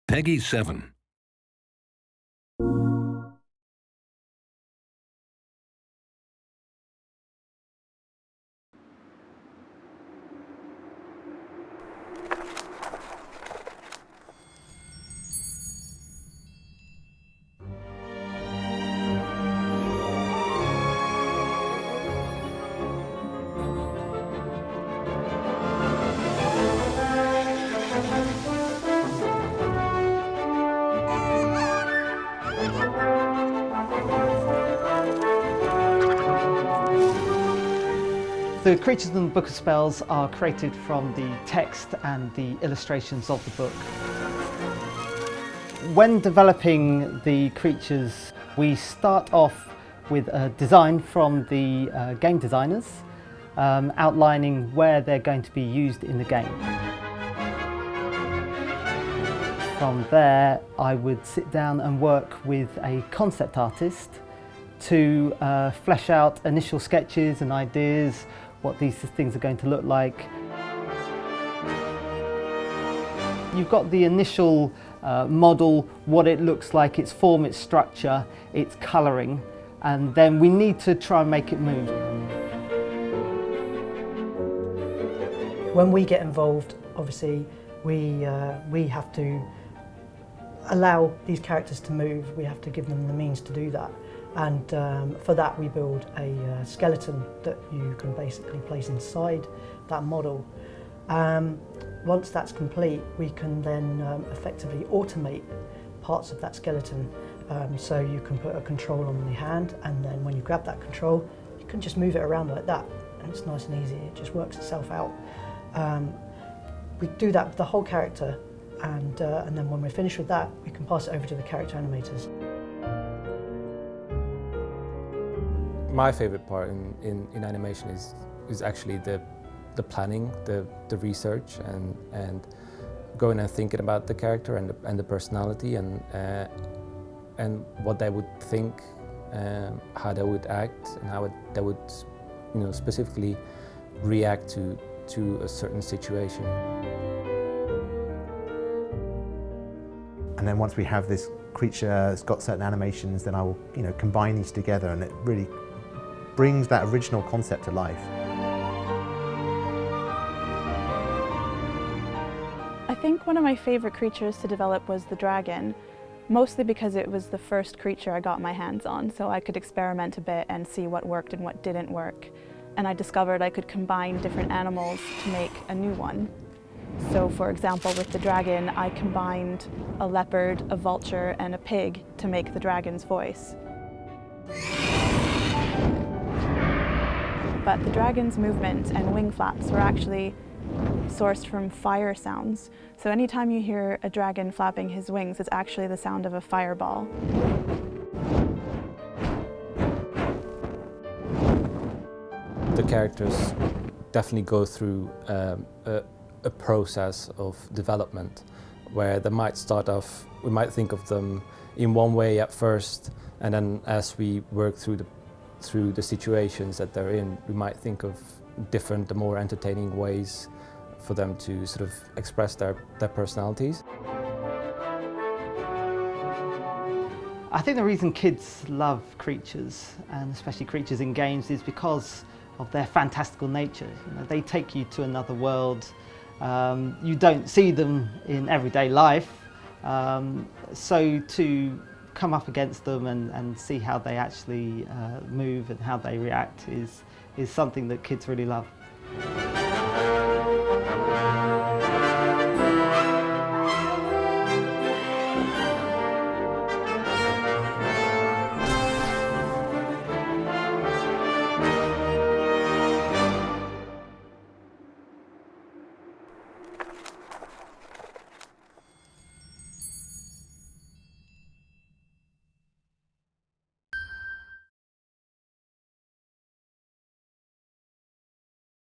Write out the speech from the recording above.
Peggy 7. The creatures in the Book of Spells are created from the text and the illustrations of the book. When developing the creatures, we start off with a design from the game designers, outlining where they're going to be used in the game. From there, I would sit down and work with a concept artist to flesh out initial sketches and ideas, what these things are going to look like. You've got the initial model, what it looks like, its form, its structure, its colouring, and then we need to try and make it move. When we get involved, obviously, we have to allow these characters to move. We have to give them the means to do that. And for that we build a skeleton that you can basically place inside that model. Once that's complete, we can then effectively automate parts of that skeleton. So you can put a control on the hand, and then when you grab that control, you can just move it around like that, and it's nice and easy. It just works itself out. We do that with the whole character, and then when we're finished with that, we can pass it over to the character animators. My favourite part in animation is actually the planning, the research, and going and thinking about the character and the personality and what they would think, how they would act, and how they would, specifically react to a certain situation. And then once we have this creature that's got certain animations, then I will, combine these together, and it really brings that original concept to life. I think one of my favourite creatures to develop was the dragon, mostly because it was the first creature I got my hands on, so I could experiment a bit and see what worked and what didn't work. And I discovered I could combine different animals to make a new one. So for example, with the dragon, I combined a leopard, a vulture, and a pig to make the dragon's voice. But the dragon's movement and wing flaps were actually sourced from fire sounds. So anytime you hear a dragon flapping his wings, it's actually the sound of a fireball. The characters definitely go through a process of development where they might start off, we might think of them in one way at first, and then as we work through the situations that they're in, we might think of different, more entertaining ways for them to sort of express their personalities. I think the reason kids love creatures, and especially creatures in games, is because of their fantastical nature. They take you to another world. You don't see them in everyday life, so to come up against them and see how they actually move and how they react is something that kids really love.